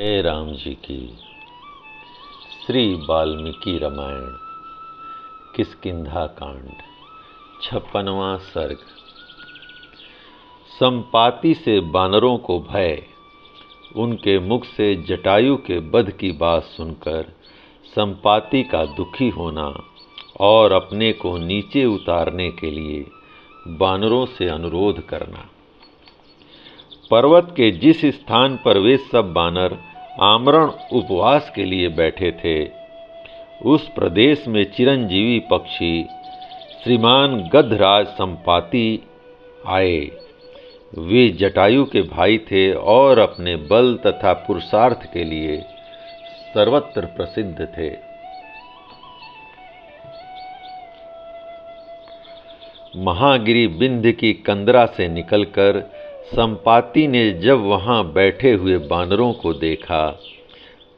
जय राम जी की। श्री वाल्मीकि रामायण किष्किंधा कांड 56वां सर्ग। संपाति से बानरों को भय। उनके मुख से जटायु के वध की बात सुनकर संपाति का दुखी होना और अपने को नीचे उतारने के लिए बानरों से अनुरोध करना। पर्वत के जिस स्थान पर वे सब बानर आमरण उपवास के लिए बैठे थे, उस प्रदेश में चिरंजीवी पक्षी श्रीमान गधराज संपाति आए। वे जटायु के भाई थे और अपने बल तथा पुरुषार्थ के लिए सर्वत्र प्रसिद्ध थे। महागिरी विंध्य की कंदरा से निकलकर संपाति ने जब वहां बैठे हुए बानरों को देखा,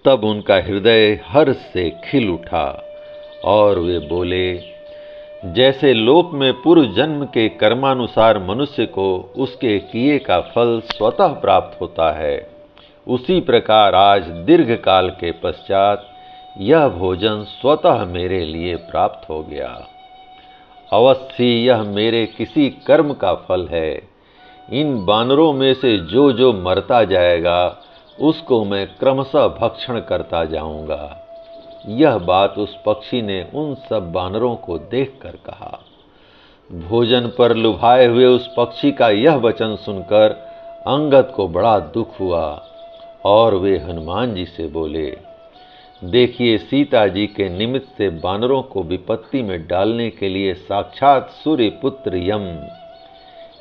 तब उनका हृदय हर्ष से खिल उठा और वे बोले, जैसे लोक में पूर्व जन्म के कर्मानुसार मनुष्य को उसके किए का फल स्वतः प्राप्त होता है, उसी प्रकार आज दीर्घ काल के पश्चात यह भोजन स्वतः मेरे लिए प्राप्त हो गया। अवश्य यह मेरे किसी कर्म का फल है। इन बानरों में से जो मरता जाएगा, उसको मैं क्रमशः भक्षण करता जाऊंगा। यह बात उस पक्षी ने उन सब बानरों को देखकर कहा। भोजन पर लुभाए हुए उस पक्षी का यह वचन सुनकर अंगद को बड़ा दुख हुआ और वे हनुमान जी से बोले, देखिए, सीता जी के निमित्त से बानरों को विपत्ति में डालने के लिए साक्षात सूर्य पुत्र यम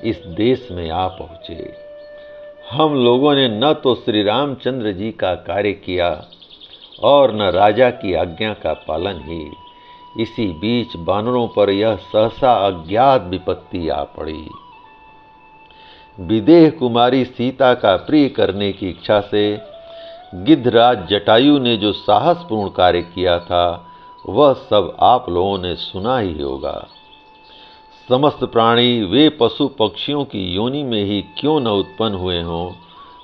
इस देश में आ पहुँचे। हम लोगों ने न तो श्री रामचंद्र जी का कार्य किया और न राजा की आज्ञा का पालन ही। इसी बीच बानरों पर यह सहसा अज्ञात विपत्ति आ पड़ी। विदेह कुमारी सीता का प्रिय करने की इच्छा से गिद्धराज जटायु ने जो साहसपूर्ण कार्य किया था, वह सब आप लोगों ने सुना ही होगा। समस्त प्राणी वे पशु पक्षियों की योनि में ही क्यों न उत्पन्न हुए हों,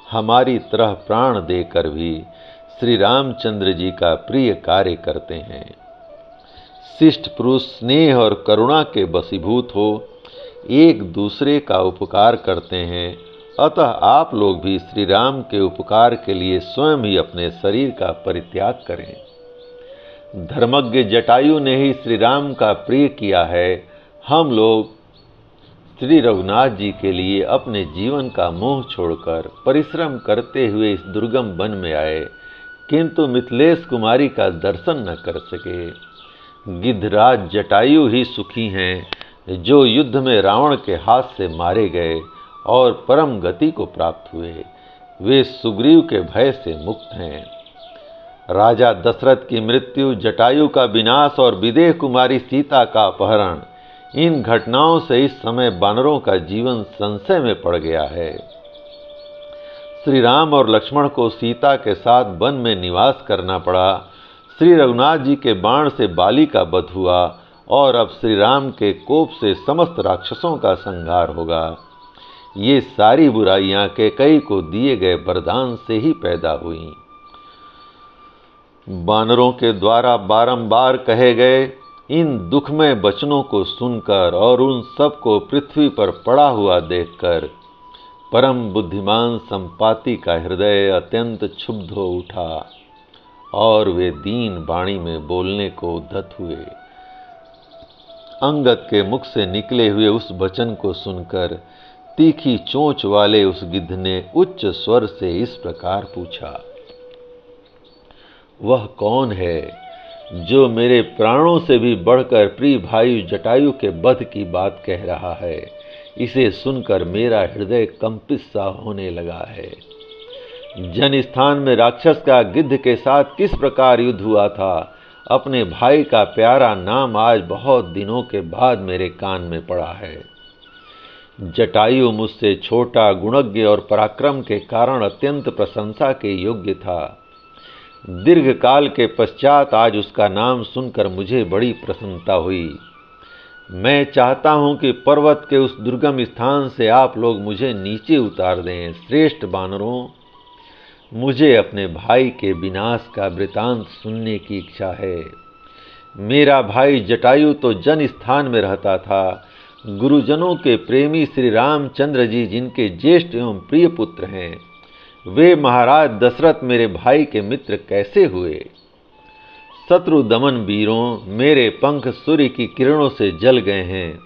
हमारी तरह प्राण देकर भी श्री रामचंद्र जी का प्रिय कार्य करते हैं। शिष्ट पुरुष स्नेह और करुणा के वशीभूत हो एक दूसरे का उपकार करते हैं। अतः आप लोग भी श्री राम के उपकार के लिए स्वयं ही अपने शरीर का परित्याग करें। धर्मज्ञ जटायु ने ही श्री राम का प्रिय किया है। हम लोग श्री रघुनाथ जी के लिए अपने जीवन का मोह छोड़कर परिश्रम करते हुए इस दुर्गम वन में आए, किंतु मिथिलेश कुमारी का दर्शन न कर सके। गिद्धराज जटायु ही सुखी हैं, जो युद्ध में रावण के हाथ से मारे गए और परम गति को प्राप्त हुए। वे सुग्रीव के भय से मुक्त हैं। राजा दशरथ की मृत्यु, जटायु का विनाश और विदेह कुमारी सीता का अपहरण, इन घटनाओं से इस समय बानरों का जीवन संशय में पड़ गया है। श्री राम और लक्ष्मण को सीता के साथ वन में निवास करना पड़ा। श्री रघुनाथ जी के बाण से बाली का वध हुआ और अब श्री राम के कोप से समस्त राक्षसों का संहार होगा। ये सारी बुराइयां कैकेयी को दिए गए वरदान से ही पैदा हुई। बानरों के द्वारा बारंबार कहे गए इन दुखमय वचनों को सुनकर और उन सब को पृथ्वी पर पड़ा हुआ देखकर परम बुद्धिमान संपाति का हृदय अत्यंत क्षुब्ध हो उठा और वे दीन वाणी में बोलने को उद्यत हुए। अंगद के मुख से निकले हुए उस वचन को सुनकर तीखी चोंच वाले उस गिद्ध ने उच्च स्वर से इस प्रकार पूछा, वह कौन है जो मेरे प्राणों से भी बढ़कर प्रिय भाई जटायु के वध की बात कह रहा है? इसे सुनकर मेरा हृदय कंपित सा होने लगा है। जन स्थान में राक्षस का गिद्ध के साथ किस प्रकार युद्ध हुआ था, अपने भाई का प्यारा नाम आज बहुत दिनों के बाद मेरे कान में पड़ा है। जटायु मुझसे छोटा, गुणज्ञ और पराक्रम के कारण अत्यंत प्रशंसा के योग्य था। दीर्घ काल के पश्चात आज उसका नाम सुनकर मुझे बड़ी प्रसन्नता हुई। मैं चाहता हूं कि पर्वत के उस दुर्गम स्थान से आप लोग मुझे नीचे उतार दें। श्रेष्ठ बानरों, मुझे अपने भाई के विनाश का वृतांत सुनने की इच्छा है। मेरा भाई जटायु तो जन स्थान में रहता था। गुरुजनों के प्रेमी श्री रामचंद्र जी जिनके ज्येष्ठ एवं प्रिय पुत्र हैं, वे महाराज दशरथ मेरे भाई के मित्र कैसे हुए? शत्रु दमन वीरों, मेरे पंख सूर्य की किरणों से जल गए हैं,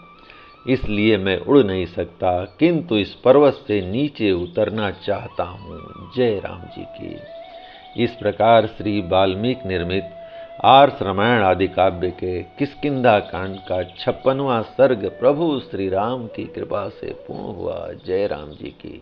इसलिए मैं उड़ नहीं सकता, किंतु इस पर्वत से नीचे उतरना चाहता हूँ। जय राम जी की। इस प्रकार श्री वाल्मीकि निर्मित आर्ष रामायण आदि काव्य के किष्किंधा कांड का 56वां सर्ग प्रभु श्री राम की कृपा से पूर्ण हुआ। जय राम जी की।